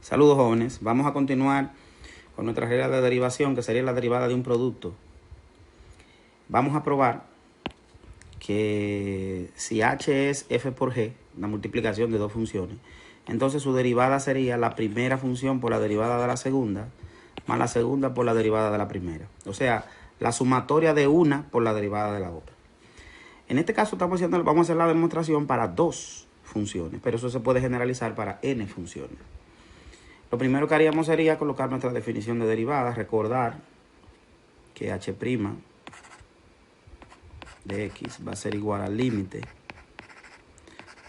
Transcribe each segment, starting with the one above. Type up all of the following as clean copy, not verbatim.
Saludos jóvenes, vamos a continuar con nuestra regla de derivación, que sería la derivada de un producto. Vamos a probar que si h es f por g, una multiplicación de dos funciones, entonces su derivada sería la primera función por la derivada de la segunda, más la segunda por la derivada de la primera. O sea, la sumatoria de una por la derivada de la otra. En este caso vamos a hacer la demostración para dos funciones, pero eso se puede generalizar para n funciones. Lo primero que haríamos sería colocar nuestra definición de derivada, recordar que h' de x va a ser igual al límite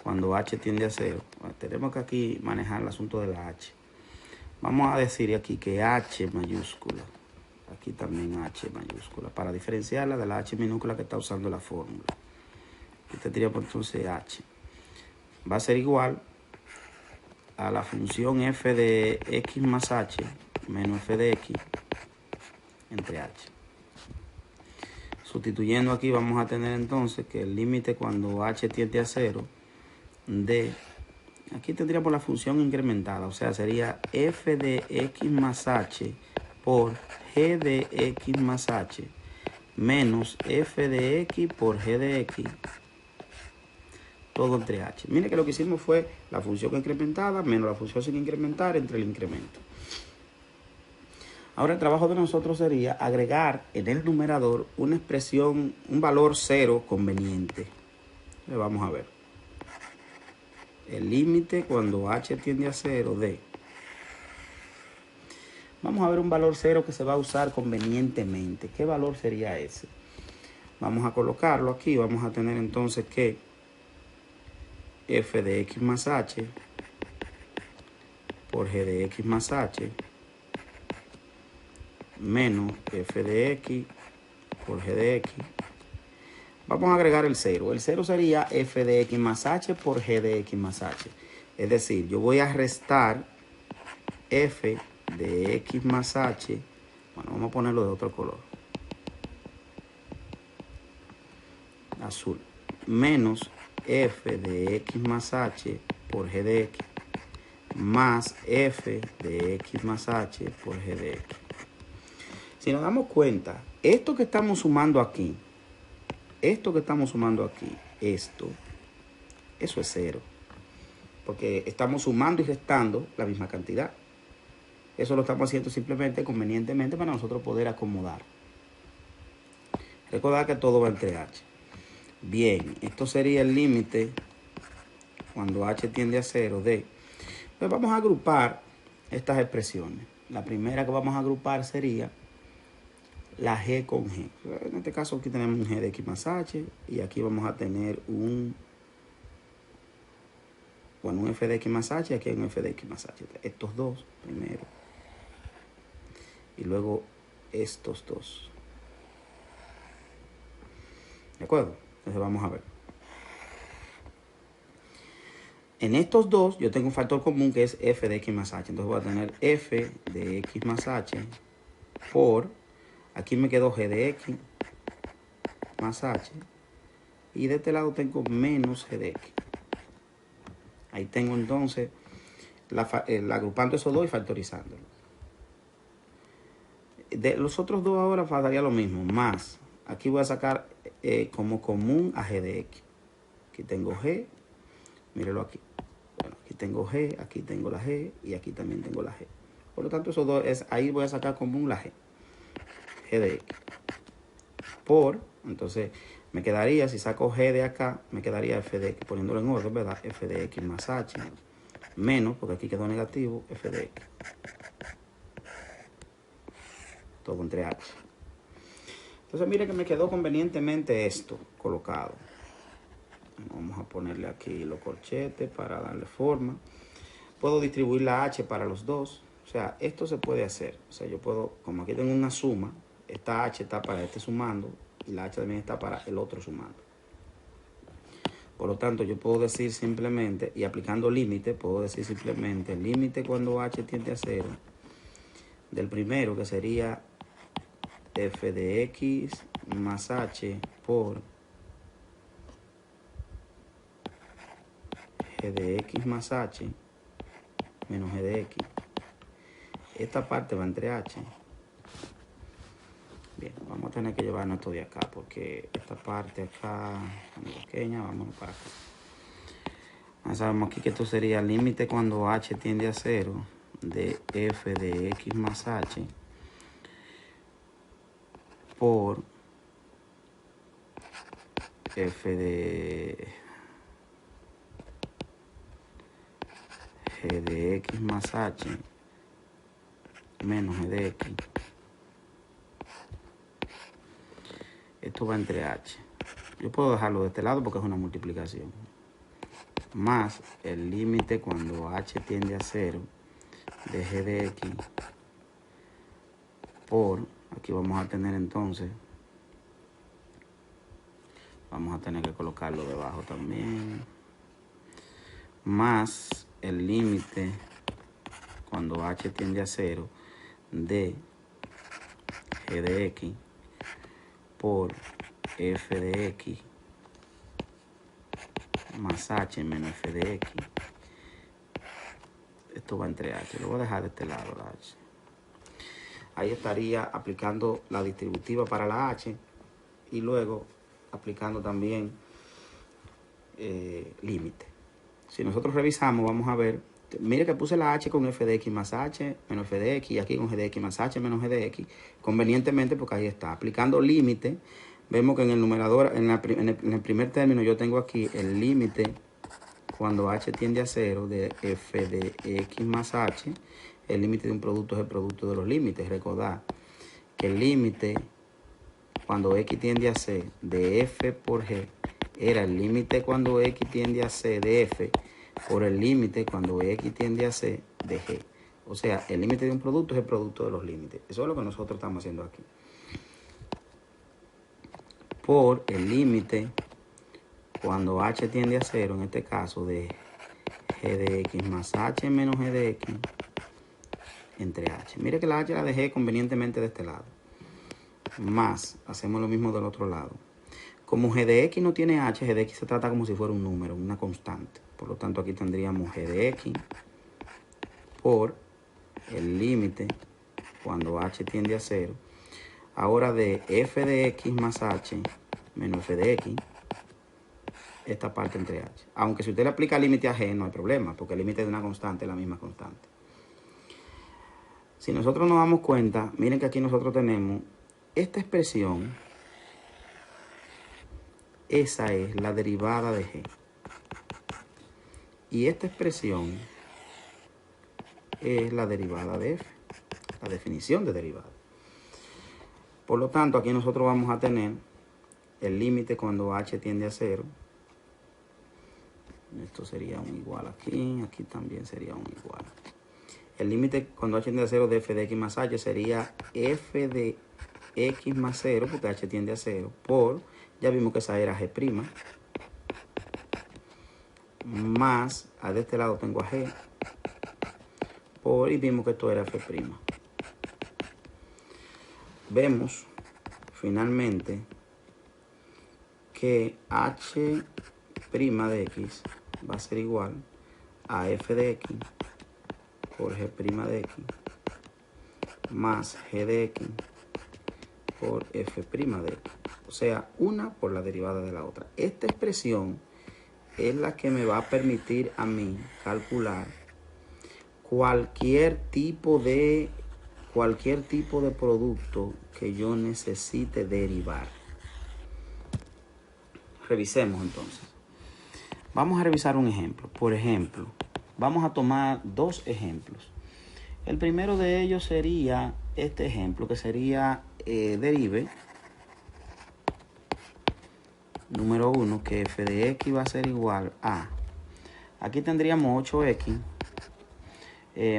cuando h tiende a 0. Bueno, tenemos que aquí manejar el asunto de la h. Vamos a decir aquí que h mayúscula, aquí también h mayúscula, para diferenciarla de la h minúscula que está usando la fórmula. Aquí tendríamos entonces h. Va a ser igual a la función f de x más h menos f de x entre h. Sustituyendo aquí vamos a tener entonces que el límite cuando h tiende a 0 de, aquí tendríamos la función incrementada, o sea, sería f de x más h por g de x más h menos f de x por g de x, todo entre h. Mire que lo que hicimos fue la función incrementada menos la función sin incrementar entre el incremento. Ahora el trabajo de nosotros sería agregar en el numerador una expresión, un valor cero conveniente. Le vamos a ver. El límite cuando h tiende a 0 de. Vamos a ver un valor cero que se va a usar convenientemente. ¿Qué valor sería ese? Vamos a colocarlo aquí. Vamos a tener entonces que f de x más h por g de x más h menos f de x por g de x. Vamos a agregar el 0. El 0 sería f de x más h por g de x más h. Es decir, yo voy a restar f de x más h. Bueno, vamos a ponerlo de otro color. Azul. Menos f de x más h por g de x más f de x más h por g de x. Si nos damos cuenta, esto que estamos sumando aquí, eso es 0. Porque estamos sumando y restando la misma cantidad. Eso lo estamos haciendo simplemente, convenientemente, para nosotros poder acomodar. Recordad que todo va entre h. Bien, esto sería el límite cuando h tiende a 0 de. Pues vamos a agrupar estas expresiones. La primera que vamos a agrupar sería la g con g. En este caso aquí tenemos un g de x más h y aquí vamos a tener un f de x más h y aquí hay un f de x más h. Estos dos primero y luego estos dos. ¿De acuerdo? Entonces vamos a ver. En estos dos yo tengo un factor común que es f de x más h. Entonces voy a tener f de x más h por, aquí me quedó g de x más h. Y de este lado tengo menos g de x. Ahí tengo entonces agrupando esos dos y factorizándolo. De los otros dos ahora faltaría lo mismo, más. Aquí voy a sacar como común a g de x. Aquí tengo g, mírelo aquí. Bueno, aquí tengo g, aquí tengo la g y aquí también tengo la g. Por lo tanto, esos dos ahí voy a sacar común la g de x. Por, entonces me quedaría, si saco g de acá, me quedaría f de x, poniéndolo en orden, ¿verdad? F de x más h, menos, porque aquí quedó negativo, f de x. Todo entre h. Entonces mire que me quedó convenientemente esto colocado. Vamos a ponerle aquí los corchetes para darle forma. Puedo distribuir la h para los dos. O sea, esto se puede hacer. O sea, yo puedo, como aquí tengo una suma, esta h está para este sumando y la h también está para el otro sumando. Por lo tanto, yo puedo decir simplemente, y aplicando límite, puedo decir simplemente el límite cuando h tiende a 0 del primero, que sería f de x más h por g de x más h menos g de x, Esta parte va entre h. Bien, vamos a tener que llevarnos esto de acá porque esta parte acá es muy pequeña. Vámonos para acá. Ya sabemos aquí que esto sería el límite cuando h tiende a 0 de f de x más h por f de g de x más h menos g de x. Esto va entre h. Yo puedo dejarlo de este lado porque es una multiplicación. Más el límite cuando h tiende a 0 de g de x por, aquí vamos a tener entonces, vamos a tener que colocarlo debajo también, más el límite cuando h tiende a 0 de g de x por f de x más h menos f de x. Esto va entre h. Lo voy a dejar de este lado la h. Ahí estaría aplicando la distributiva para la h y luego aplicando también límite. Si nosotros revisamos, vamos a ver, mire que puse la h con f de x más h menos f de x y aquí con g de x más h menos g de x, convenientemente porque ahí está. Aplicando límite, vemos que en el numerador, en el primer término yo tengo aquí el límite cuando h tiende a 0 de f de x más h. El límite de un producto es el producto de los límites. Recordad que el límite cuando x tiende a c de f por g era el límite cuando x tiende a c de f por el límite cuando x tiende a c de g. O sea, el límite de un producto es el producto de los límites. Eso es lo que nosotros estamos haciendo aquí. Por el límite cuando h tiende a 0, en este caso de g de x más h menos g de x entre h. Mire que la h la dejé convenientemente de este lado. Más, hacemos lo mismo del otro lado. Como g de x no tiene h, g de x se trata como si fuera un número, una constante. Por lo tanto, aquí tendríamos g de x por el límite cuando h tiende a 0. Ahora de f de x más h menos f de x, esta parte entre h. Aunque si usted le aplica límite a g, no hay problema, porque el límite de una constante es la misma constante. Si nosotros nos damos cuenta, miren que aquí nosotros tenemos esta expresión. Esa es la derivada de g. Y esta expresión es la derivada de f, la definición de derivada. Por lo tanto, aquí nosotros vamos a tener el límite cuando h tiende a 0. Esto sería un igual aquí, aquí también sería un igual. El límite cuando h tiende a 0 de f de x más h sería f de x más 0, porque h tiende a 0, por, ya vimos que esa era g', más, de este lado tengo a g, por, y vimos que esto era f'. Vemos, finalmente, que h' de x va a ser igual a f de x por g' de x más g de x por f' de x. O sea, una por la derivada de la otra. Esta expresión es la que me va a permitir a mí calcular cualquier tipo de producto que yo necesite derivar. Revisemos entonces. Vamos a revisar un ejemplo. Por ejemplo, vamos a tomar dos ejemplos. El primero de ellos sería este ejemplo, que sería derive número 1, que f de x va a ser igual a, aquí tendríamos 8x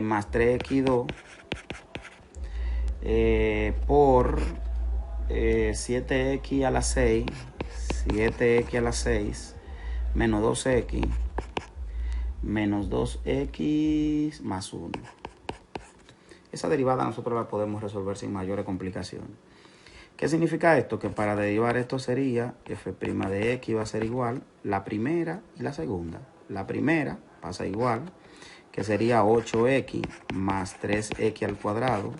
más 3x2 por 7x a la 6, 7x a la 6 menos 2x menos 2x más 1. Esa derivada nosotros la podemos resolver sin mayores complicaciones. ¿Qué significa esto? Que para derivar esto sería f' de x va a ser igual la primera y la segunda. La primera pasa igual que sería 8x más 3x al cuadrado,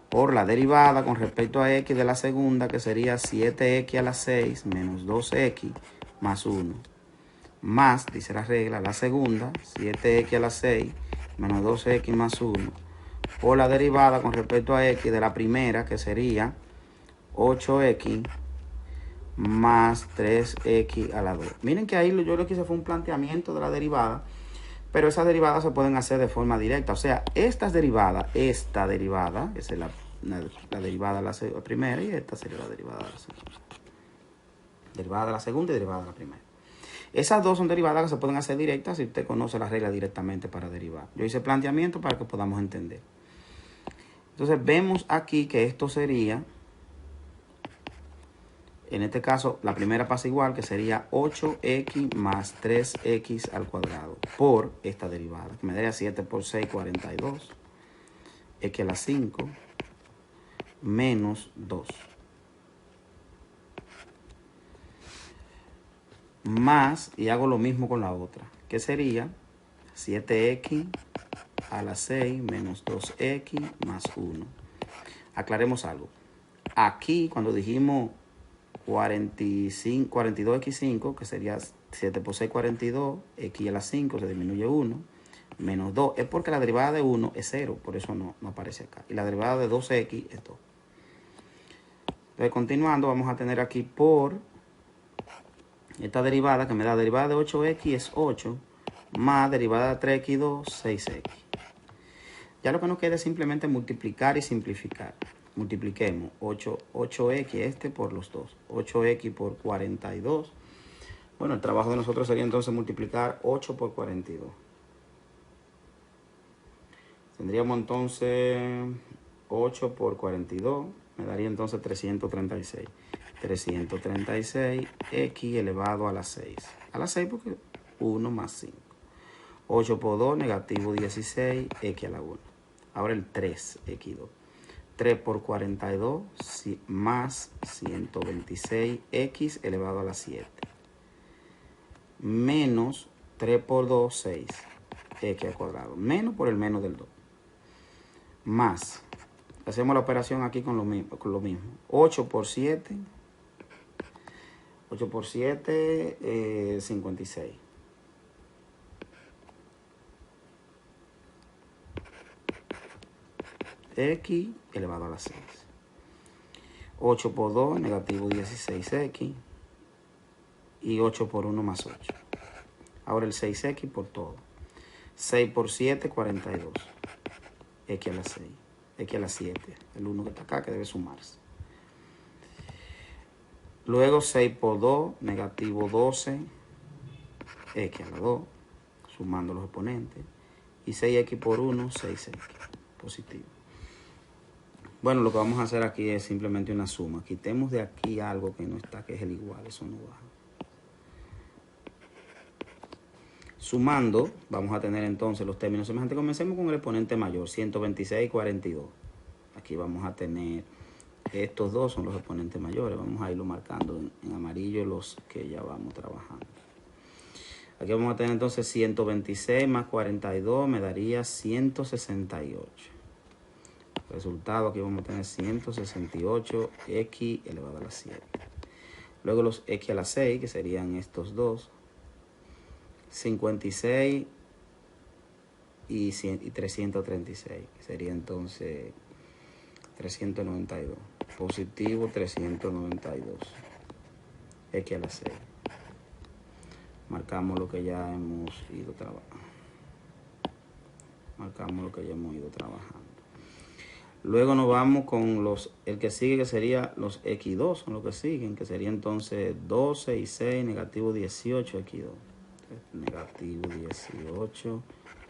por la derivada con respecto a x de la segunda, que sería 7x a la 6 menos 2x más 1, más, dice la regla, la segunda, 7x a la 6 menos 2x más 1, por la derivada con respecto a x de la primera, que sería 8x más 3x a la 2. Miren que ahí yo lo que hice fue un planteamiento de la derivada, pero esas derivadas se pueden hacer de forma directa. O sea, esta derivada, esa es la derivada de la primera, y esta sería la derivada de la segunda. Derivada de la segunda y derivada de la primera. Esas dos son derivadas que se pueden hacer directas si usted conoce las reglas directamente para derivar. Yo hice planteamiento para que podamos entender. Entonces vemos aquí que esto sería, en este caso, la primera pasa igual, que sería 8x más 3x al cuadrado por esta derivada, que me daría 7 por 6, 42, x a la 5 menos 2. Más, y hago lo mismo con la otra, que sería 7x a la 6 menos 2x más 1. Aclaremos algo. Aquí, cuando dijimos 42x5, que sería 7 por 6, 42, x a la 5 se disminuye 1, menos 2, es porque la derivada de 1 es 0, por eso no aparece acá. Y la derivada de 2x es 2. Entonces, continuando, vamos a tener aquí por esta derivada, que me da derivada de 8x es 8, más derivada de 3x2, 6x. Ya lo que nos queda es simplemente multiplicar y simplificar. Multipliquemos 8x por los dos. 8x por 42. Bueno, el trabajo de nosotros sería entonces multiplicar 8 por 42. Tendríamos entonces 8 por 42. Me daría entonces 336. 336x elevado a la 6. A la 6 porque 1 más 5. 8 por 2, negativo 16, x a la 1. Ahora el 3, x2. 3 por 42 más 126x elevado a la 7. Menos 3 por 2, 6, x al cuadrado. Menos por el menos del 2. Más, hacemos la operación aquí con lo mismo. 8 por 7, 56. X elevado a la 6. 8 por 2, negativo 16x. Y 8 por 1 más 8. Ahora el 6x por todo. 6 por 7, 42. X a la 6. X a la 7. El 1 que está acá que debe sumarse. Luego 6 por 2, negativo 12. X a la 2. Sumando los exponentes. Y 6x por 1, 6x. Positivo. Bueno, lo que vamos a hacer aquí es simplemente una suma. Quitemos de aquí algo que no está, que es el igual. Eso no baja. Sumando, vamos a tener entonces los términos semejantes. Comencemos con el exponente mayor, 126 y 42. Aquí vamos a tener, estos dos son los exponentes mayores. Vamos a irlo marcando en amarillo los que ya vamos trabajando. Aquí vamos a tener entonces 126 más 42 me daría 168. Resultado, aquí vamos a tener 168x elevado a la 7. Luego los x a la 6, que serían estos dos. 56 y 336. Sería entonces 392. Positivo 392. X a la 6. Marcamos lo que ya hemos ido trabajando. Luego nos vamos con el que sigue, que sería los X2, son los que siguen, que sería entonces 12 y 6, negativo 18, X2. Negativo 18,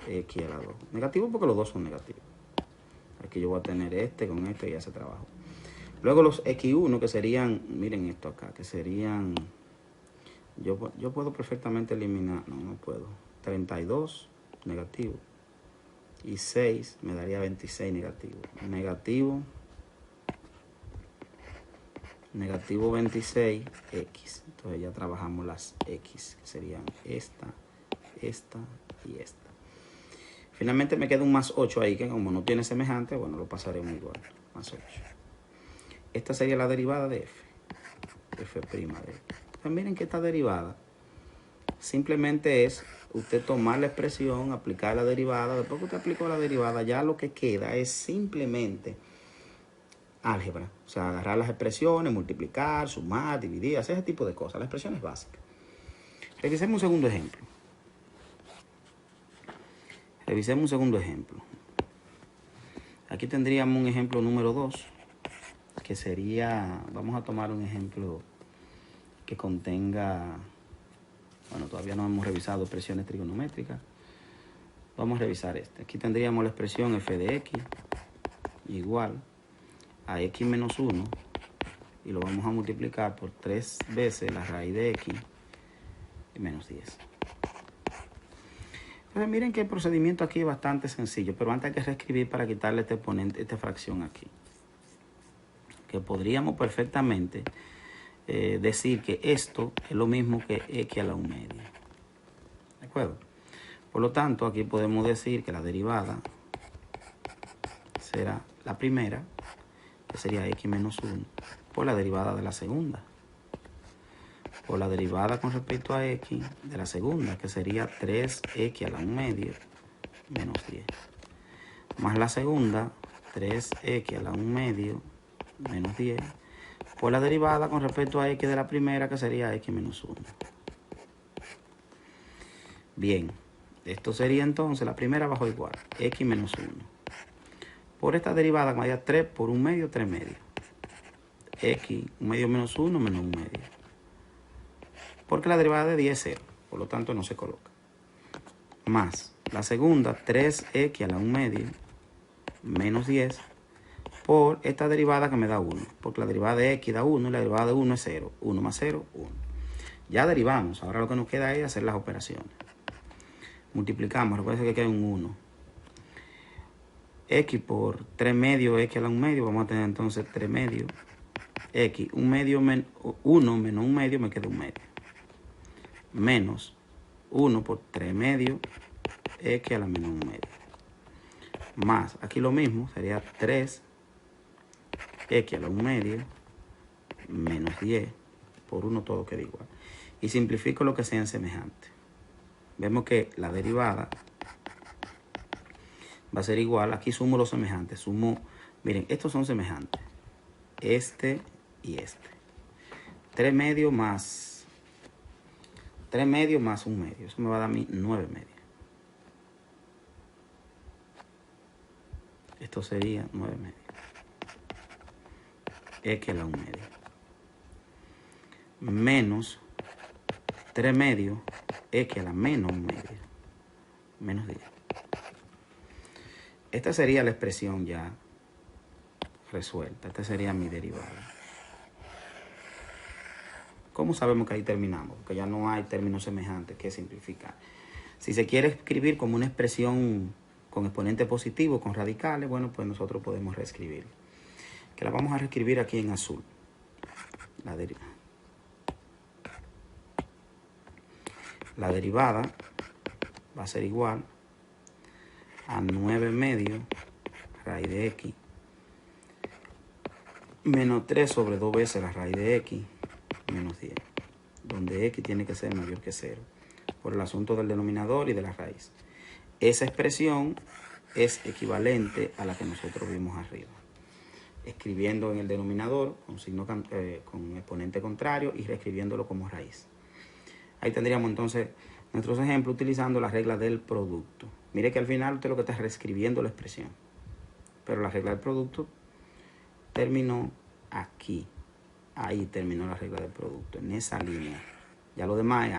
X a la 2. Negativo porque los dos son negativos. Aquí yo voy a tener este con este y ya se trabajo. Luego los X1, que serían, miren esto acá, que serían, yo puedo perfectamente eliminar, no puedo. 32, negativo. Y 6 me daría 26 negativo. Negativo 26, X. Entonces ya trabajamos las X, que serían esta y esta. Finalmente me queda un más 8 ahí, que como no tiene semejante, bueno, lo pasaremos igual, más 8. Esta sería la derivada de f, f' de x. Pues miren que esta derivada simplemente es usted tomar la expresión, aplicar la derivada. Después que usted aplicó la derivada, ya lo que queda es simplemente álgebra. O sea, agarrar las expresiones, multiplicar, sumar, dividir, hacer ese tipo de cosas. Las expresiones básicas. Revisemos un segundo ejemplo. Aquí tendríamos un ejemplo número 2, que sería, vamos a tomar un ejemplo que contenga, bueno, todavía no hemos revisado expresiones trigonométricas. Vamos a revisar este. Aquí tendríamos la expresión f de x igual a x menos 1, y lo vamos a multiplicar por 3 veces la raíz de x y menos 10. Entonces miren que el procedimiento aquí es bastante sencillo, pero antes hay que reescribir para quitarle este exponente, esta fracción aquí. Que podríamos perfectamente decir que esto es lo mismo que x a la 1 media. ¿De acuerdo? Por lo tanto, aquí podemos decir que la derivada será la primera, que sería x menos 1, por la derivada de la segunda. Por la derivada con respecto a x de la segunda, que sería 3x a la 1 media menos 10. Más la segunda, 3x a la 1 medio menos 10. Por la derivada con respecto a x de la primera, que sería x menos 1. Bien, esto sería entonces la primera bajo igual, x menos 1. Por esta derivada, como haya 3 por 1 medio, 3 medios. X, 1 medio menos 1, menos 1 medio. Porque la derivada de 10 es 0, por lo tanto no se coloca. Más la segunda, 3x a la 1 medio menos 10, por esta derivada que me da 1, porque la derivada de x da 1 y la derivada de 1 es 0. 1 más 0, 1. Ya derivamos, ahora lo que nos queda es hacer las operaciones. Multiplicamos, recuerden que queda un 1. X por 3 medios, x a la 1 medio, vamos a tener entonces 3 medios. X, 1 medio, 1 menos 1 medio, me queda 1 medio. Menos 1 por 3 medios, x a la menos 1 medio. Más, aquí lo mismo, sería 3 x a la 1 medio menos 10 por 1, todo queda igual. Y simplifico lo que sean semejantes. Vemos que la derivada va a ser igual. Aquí sumo los semejantes. Sumo, miren, estos son semejantes. Este y este. 3 medios más 3 medios más 1 medio. Eso me va a dar a mí 9 medios. Esto sería 9 medios. X a la 1 medio. Menos 3 medios, x a la menos 1 medio. Menos 10. Esta sería la expresión ya resuelta. Esta sería mi derivada. ¿Cómo sabemos que ahí terminamos? Porque ya no hay términos semejantes que simplificar. Si se quiere escribir como una expresión con exponente positivo, con radicales, bueno, pues nosotros podemos reescribir. Que la vamos a reescribir aquí en azul. La derivada va a ser igual a 9 medios raíz de x menos 3 sobre 2 veces la raíz de x menos 10, donde x tiene que ser mayor que 0, por el asunto del denominador y de la raíz. Esa expresión es equivalente a la que nosotros vimos arriba, escribiendo en el denominador con signo con exponente contrario y reescribiéndolo como raíz. Ahí tendríamos entonces nuestros ejemplos utilizando la regla del producto. Mire que al final usted lo que está es reescribiendo la expresión, pero la regla del producto terminó aquí. Ahí terminó la regla del producto, en esa línea. Ya lo demás